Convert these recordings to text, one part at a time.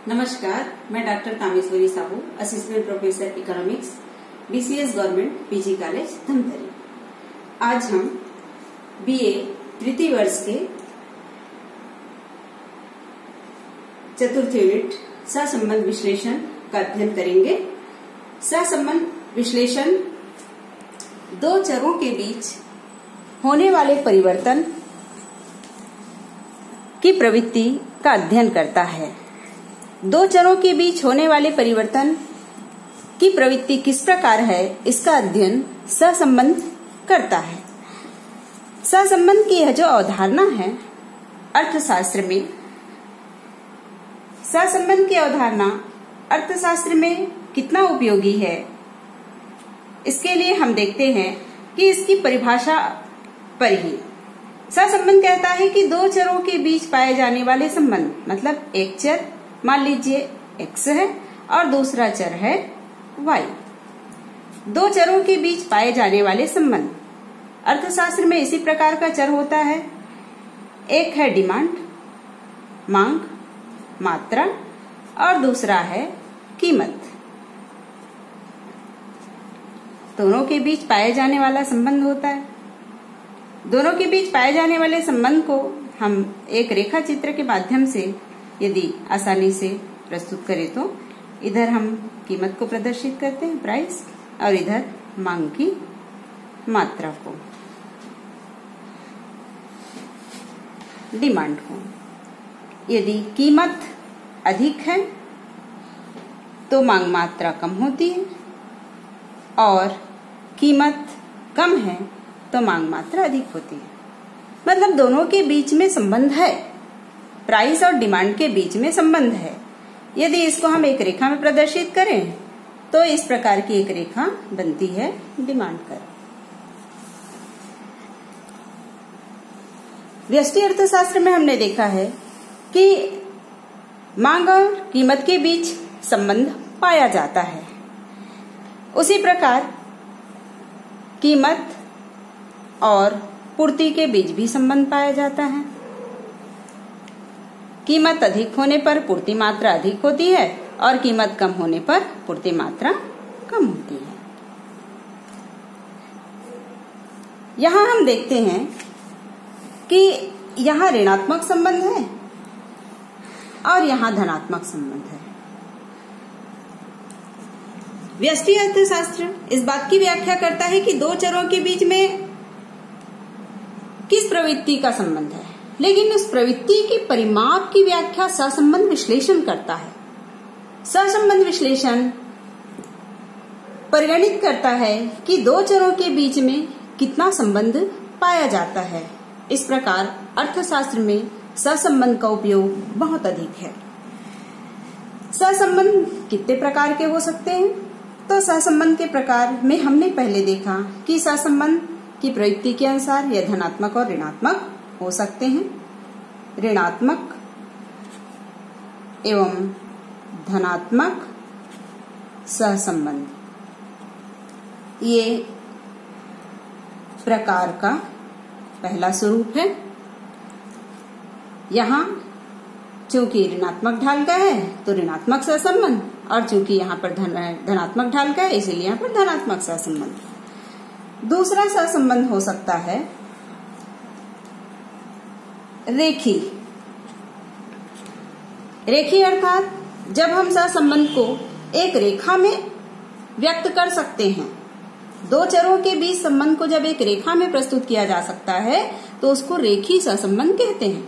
नमस्कार, मैं doctor Kameshwari Sahu, assistant professor economics, BCS government PG college Dhamtari. आज हम बीए तृतीय वर्ष के चतुर्थ यूनिट सहसंबंध विश्लेषण का अध्ययन करेंगे। सहसंबंध विश्लेषण दो चरों के बीच होने वाले परिवर्तन की प्रवृत्ति का अध्ययन करता है। दो चरों के बीच होने वाले परिवर्तन की प्रवृत्ति किस प्रकार है, इसका अध्ययन सहसंबंध करता है। सहसंबंध की यह जो अवधारणा है अर्थशास्त्र में, सहसंबंध की अवधारणा अर्थशास्त्र में कितना उपयोगी है, इसके लिए हम देखते हैं कि इसकी परिभाषा पर ही सहसंबंध कहता है कि दो चरों के बीच पाए जाने वाले संबंध, मतलब एक चर मान लीजिए x है और दूसरा चर है y। दो चरों के बीच पाए जाने वाले संबंध अर्थशास्त्र में इसी प्रकार का चर होता है। एक है डिमांड, मांग, मात्रा और दूसरा है कीमत। दोनों के बीच पाए जाने वाला संबंध होता है। दोनों के बीच पाए जाने वाले संबंध को हम एक रेखा चित्र के माध्यम से यदि आसानी से प्रस्तुत करें तो इधर हम कीमत को प्रदर्शित करते हैं, प्राइस, और इधर मांग की मात्रा को, डिमांड को। यदि कीमत अधिक है तो मांग मात्रा कम होती है और कीमत कम है तो मांग मात्रा अधिक होती है। मतलब दोनों के बीच में संबंध है, प्राइस और डिमांड के बीच में संबंध है। यदि इसको हम एक रेखा में प्रदर्शित करें तो इस प्रकार की एक रेखा बनती है डिमांड कर्व। व्यष्टि अर्थशास्त्र में हमने देखा है कि मांग और कीमत के बीच संबंध पाया जाता है। उसी प्रकार कीमत और पूर्ति के बीच भी संबंध पाया जाता है। कीमत अधिक होने पर पूर्ति मात्रा अधिक होती है और कीमत कम होने पर पूर्ति मात्रा कम होती है। यहां हम देखते हैं कि यहां ऋणात्मक संबंध है और यहां धनात्मक संबंध है। व्यष्टि अर्थशास्त्र इस बात की व्याख्या करता है कि दो चरों के बीच में किस प्रवृत्ति का संबंध है, लेकिन उस प्रवृत्ति की परिमाप की व्याख्या सहसंबंध विश्लेषण करता है। सहसंबंध विश्लेषण परिगणित करता है कि दो चरों के बीच में कितना संबंध पाया जाता है। इस प्रकार अर्थशास्त्र में सहसंबंध का उपयोग बहुत अधिक है। सहसंबंध कितने प्रकार के हो सकते हैं? तो सहसंबंध के प्रकार में हमने पहले देखा कि सहसंबंध की प्रवृत्ति के अनुसार यह धनात्मक और ऋणात्मक हो सकते हैं। ऋणात्मक एवं धनात्मक सहसंबंध ये प्रकार का पहला स्वरूप है। यहाँ चूंकि ऋणात्मक ढाल का है तो ऋणात्मक सहसंबंध, और चूंकि यहाँ पर धनात्मक ढाल का है इसीलिए यहाँ पर धनात्मक सहसंबंध। दूसरा सहसंबंध हो सकता है रेखी। रेखी अर्थात जब हम सहसंबंध को एक रेखा में व्यक्त कर सकते हैं। दो चरों के बीच संबंध को जब एक रेखा में प्रस्तुत किया जा सकता है तो उसको रेखी सहसंबंध कहते हैं।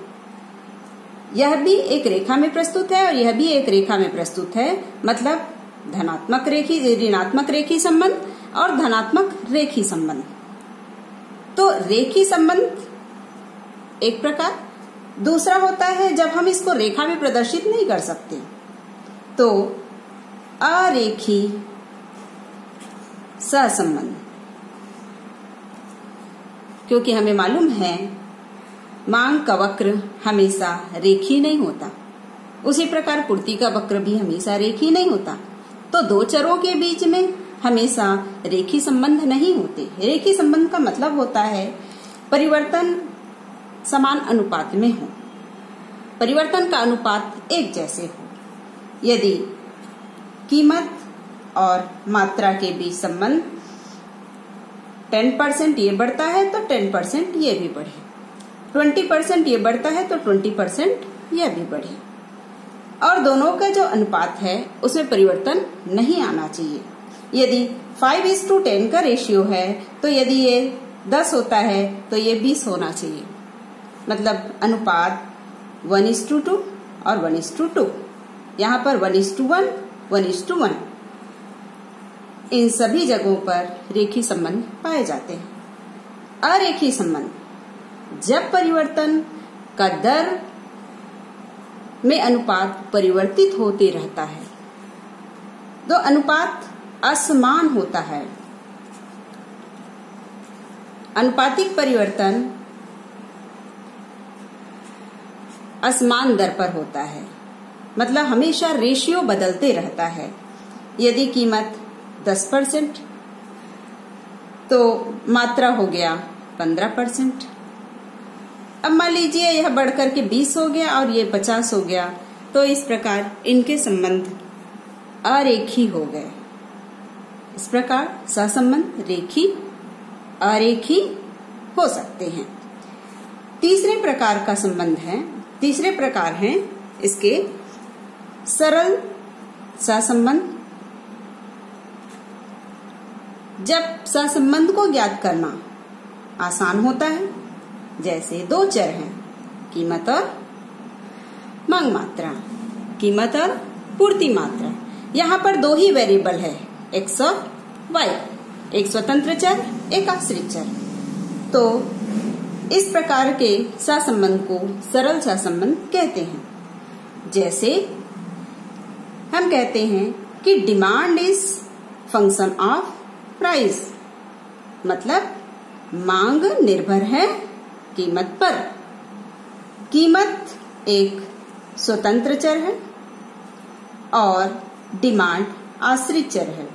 यह भी एक रेखा में प्रस्तुत है और यह भी एक रेखा में प्रस्तुत है, मतलब धनात्मक रेखी, ऋणात्मक रेखी संबंध और धनात्मक रेखी संबंध। तो रेखी संबंध एक प्रकार। दूसरा होता है जब हम इसको रेखा में प्रदर्शित नहीं कर सकते तो अरेखी सहसंबंध। क्योंकि हमें मालूम है मांग का वक्र हमेशा रेखी नहीं होता, उसी प्रकार पूर्ति का वक्र भी हमेशा रेखी नहीं होता। तो दो चरों के बीच में हमेशा रेखी संबंध नहीं होते। रेखी संबंध का मतलब होता है परिवर्तन समान अनुपात में हो, परिवर्तन का अनुपात एक जैसे हो। यदि कीमत और मात्रा के बीच संबंध 10% ये बढ़ता है तो 10% ये भी बढ़े, 20% ये बढ़ता है तो 20% यह भी बढ़े, और दोनों का जो अनुपात है उसमें परिवर्तन नहीं आना चाहिए। यदि 5:10 का रेशियो है तो यदि ये 10 होता है तो ये 20 होना चाहिए, मतलब अनुपात 1:2 और 1:2। यहाँ पर 1:1, 1:1 इन सभी जगहों पर रेखीय संबंध पाए जाते हैं। अरेखीय संबंध जब परिवर्तन का दर में अनुपात परिवर्तित होते रहता है, तो अनुपात असमान होता है। अनुपातिक परिवर्तन असमान दर पर होता है, मतलब हमेशा रेशियो बदलते रहता है। यदि कीमत 10% तो मात्रा हो गया 15%। अब मान लीजिए यह बढ़कर के 20 हो गया और ये 50 हो गया, तो इस प्रकार इनके संबंध अरेखी हो गए। इस प्रकार सहसंबंध रेखी अरेखी हो सकते हैं। तीसरे प्रकार का संबंध है, तीसरे प्रकार हैं इसके सरल सहसंबंध। जब सहसंबंध को ज्ञात करना आसान होता है, जैसे दो चर हैं, कीमत और मांग मात्रा, कीमत और पूर्ति मात्रा। यहाँ पर दो ही वेरिएबल है, x और y, एक स्वतंत्र चर, एक आश्रित चर। तो इस प्रकार के सहसंबंध को सरल सहसंबंध कहते हैं। जैसे हम कहते हैं कि demand is function of price, मतलब मांग निर्भर है कीमत पर। कीमत एक स्वतंत्र चर है और डिमांड आश्रित चर है।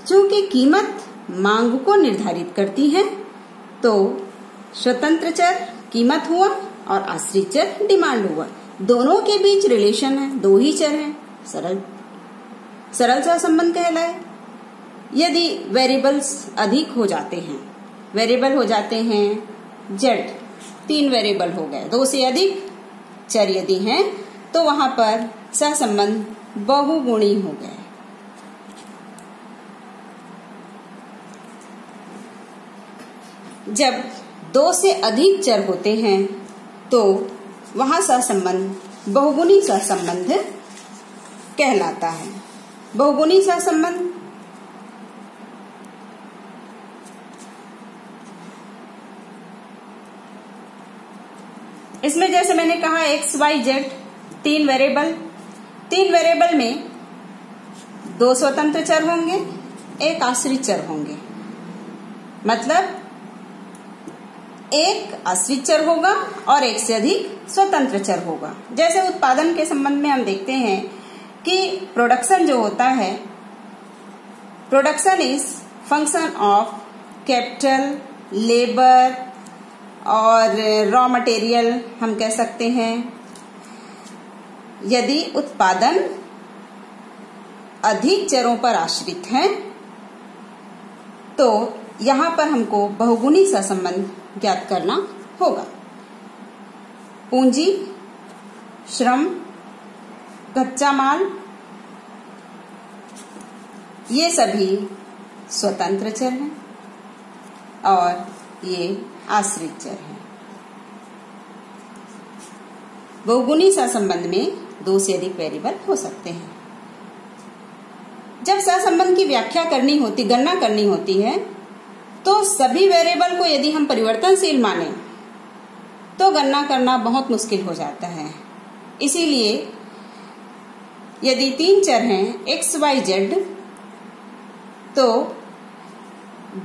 चूंकि कीमत मांग को निर्धारित करती है, तो स्वतंत्र चर कीमत हुआ और आश्रित चर डिमांड हुआ। दोनों के बीच रिलेशन है, दो ही चर हैं, सरल सहसंबंध कहलाए। यदि वेरिएबल्स अधिक हो जाते हैं, वेरिएबल हो जाते हैं जेड, 3 वेरिएबल हो गए, 2 से अधिक चर यदि हैं, तो वहां पर सहसंबंध बहुगुणी हो गए। जब 2 से अधिक चर होते हैं तो वहां सहसंबंध बहुगुणी सहसंबंध कहलाता है। बहुगुणी सहसंबंध इसमें जैसे मैंने कहा एक्स वाई जेड 3 वेरिएबल में 2 स्वतंत्र चर होंगे, एक आश्रित चर होंगे, मतलब एक आश्रित चर होगा और एक से अधिक स्वतंत्र चर होगा। जैसे उत्पादन के संबंध में हम देखते हैं कि प्रोडक्शन जो होता है, production is function of capital, labour और रॉ मटेरियल हम कह सकते हैं। यदि उत्पादन अधिक चरों पर आश्रित है तो यहां पर हमको बहुगुणी सहसंबंध ज्ञात करना होगा। पूंजी, श्रम, कच्चा माल ये सभी स्वतंत्र चर हैं और ये आश्रित चर हैं। बहुगुणी सहसंबंध में 2 से अधिक वेरिएबल हो सकते हैं। जब सहसंबंध की व्याख्या करनी होती, गणना करनी होती है, तो सभी वेरिएबल को यदि हम परिवर्तनशील माने तो गणना करना बहुत मुश्किल हो जाता है। इसीलिए यदि 3 चर हैं एक्स वाई जेड, तो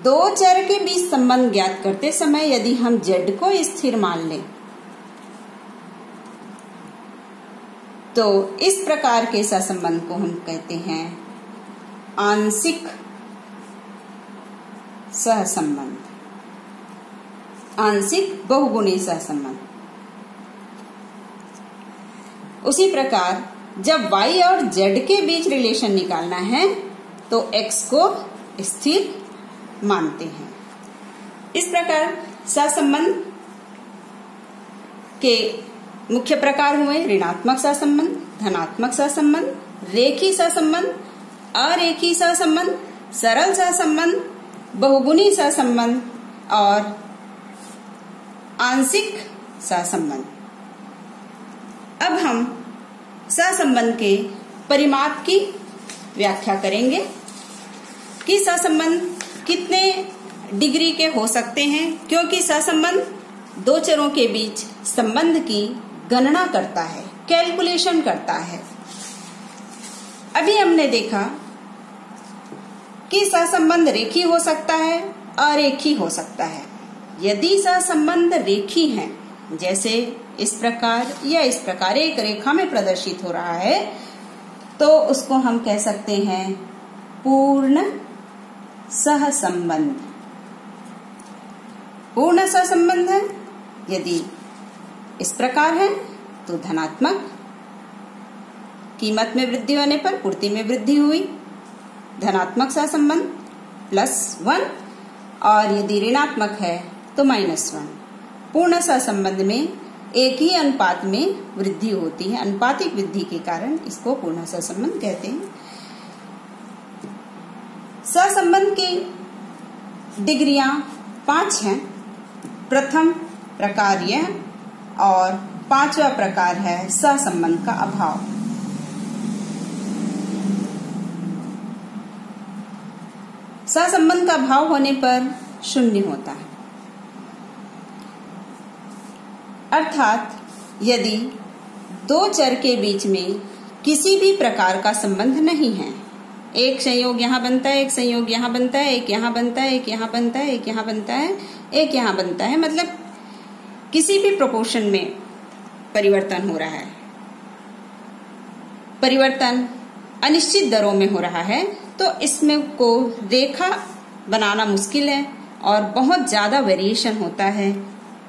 2 चर के बीच संबंध ज्ञात करते समय यदि हम जेड को स्थिर मान लें तो इस प्रकार के सहसंबंध को हम कहते हैं आंशिक सहसंबंध, आंशिक बहुगुणी सहसंबंध। उसी प्रकार जब y और z के बीच रिलेशन निकालना है तो x को स्थिर मानते हैं। इस प्रकार सहसंबंध के मुख्य प्रकार हुए ऋणात्मक सहसंबंध, धनात्मक सहसंबंध, रेखीय सहसंबंध, अरेखीय सहसंबंध, सरल सहसंबंध, बहुगुणी सहसंबंध और आंशिक सहसंबंध। अब हम सहसंबंध के परिमाप की व्याख्या करेंगे कि सहसंबंध कितने डिग्री के हो सकते हैं, क्योंकि सहसंबंध दो चरों के बीच संबंध की गणना करता है, कैलकुलेशन करता है। अभी हमने देखा कि सहसंबंध रेखीय हो सकता है, अरेखीय हो सकता है। यदि सहसंबंध रेखीय है, जैसे इस प्रकार या इस प्रकार एक रेखा में प्रदर्शित हो रहा है, तो उसको हम कह सकते हैं पूर्ण सहसंबंध। पूर्ण सहसंबंध है। यदि इस प्रकार है तो धनात्मक, कीमत में वृद्धि होने पर पूर्ति में वृद्धि हुई, धनात्मक सहसंबंध +1, और यदि ऋणात्मक है तो -1। पूर्ण सहसंबंध में एक ही अनुपात में वृद्धि होती है, अनुपातिक वृद्धि के कारण इसको पूर्ण सहसंबंध कहते हैं। सहसंबंध की डिग्रियां 5 हैं। प्रथम प्रकार यह और 5वां प्रकार है सहसंबंध का अभाव। सहसंबंध का अभाव होने पर शून्य होता है, अर्थात यदि दो चर के बीच में किसी भी प्रकार का संबंध नहीं है, एक संयोग यहाँ बनता है, एक संयोग यहाँ बनता है, एक यहाँ बनता है, एक यहाँ बनता है, एक यहाँ बनता है, एक यहाँ बनता है, मतलब किसी भी प्रोपोर्शन में परिवर्तन हो रहा है, परिवर्तन अनिश्चित दरों में हो रहा है, तो इसमें को रेखा बनाना मुश्किल है और बहुत ज्यादा वेरिएशन होता है।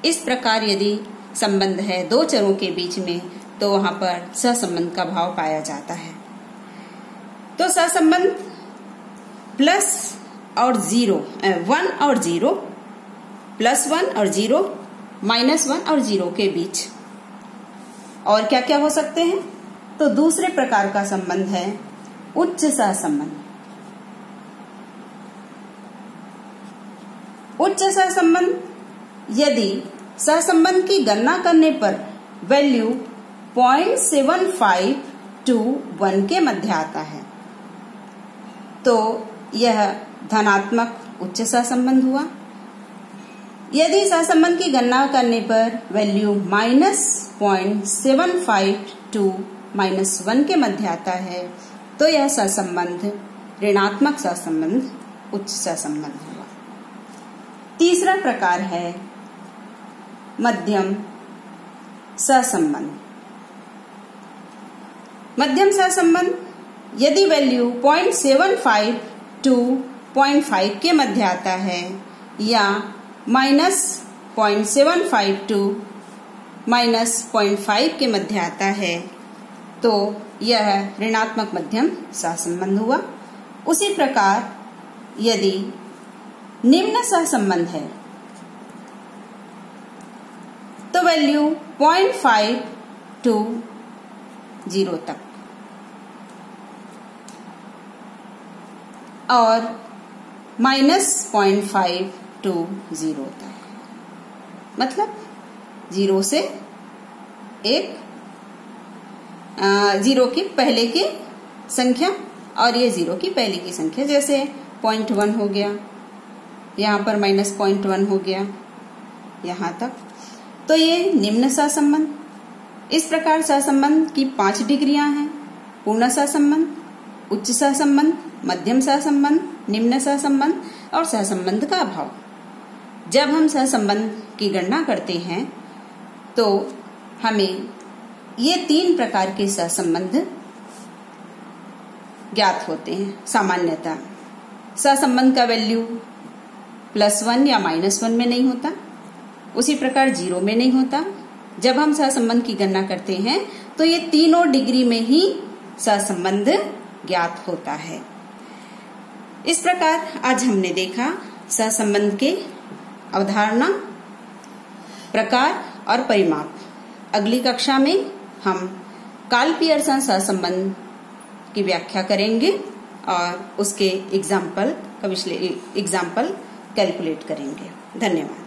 इस प्रकार यदि संबंध है दो चरों के बीच में, तो वहां पर सहसंबंध का भाव पाया जाता है। तो सहसंबंध प्लस और 0, 1 और 0, +1 और 0, -1 और 0 के बीच और क्या क्या हो सकते हैं? तो दूसरे प्रकार का संबंध है उच्च सहसंबंध। उच्च सहसंबंध यदि सहसंबंध की गणना करने पर वैल्यू 0.75 to 1 के मध्य आता है, तो यह धनात्मक उच्च सहसंबंध हुआ। यदि सहसंबंध की गणना करने पर वैल्यू -0.75 to -1 के मध्य आता है, तो यह सहसंबंध ऋणात्मक सहसंबंध, उच्च सहसंबंध हुआ। तीसरा प्रकार है मध्यम सहसंबंध। मध्यम सहसंबंध यदि वैल्यू 0.75 to 0.5 के मध्य आता है या -0.75 to -0.5 के मध्य आता है, तो यह ऋणात्मक मध्यम सहसंबंध हुआ। उसी प्रकार यदि निम्न सहसंबंध है तो वैल्यू 0.5 to 0 तक और -0.5 to 0 तक, मतलब 0 से 1, 0 की पहले की संख्या और ये 0 की पहले की संख्या, जैसे 0.1 हो गया, यहाँ पर -0.1 हो गया, यहाँ तक। तो ये निम्न सहसंबंध। इस प्रकार सहसंबंध की 5 डिग्रियां हैं: पूर्ण सहसंबंध, उच्च सहसंबंध, मध्यम सहसंबंध, निम्न सहसंबंध और सहसंबंध का अभाव। जब हम सहसंबंध की गणना करते हैं तो हमें ये 3 प्रकार के सहसंबंध ज्ञात होते हैं। सामान्यतः सहसंबंध का वैल्यू +1 या -1 में नहीं होता, उसी प्रकार 0 में नहीं होता, जब हम सहसंबंध की गणना करते हैं तो ये तीनों डिग्री में ही सहसंबंध ज्ञात होता है। इस प्रकार आज हमने देखा सहसंबंध के अवधारणा, प्रकार और परिमाप। अगली कक्षा में हम कार्ल पियर्सन सहसंबंध की व्याख्या करेंगे और उसके एग्जाम्पल कैलकुलेट करेंगे। धन्यवाद।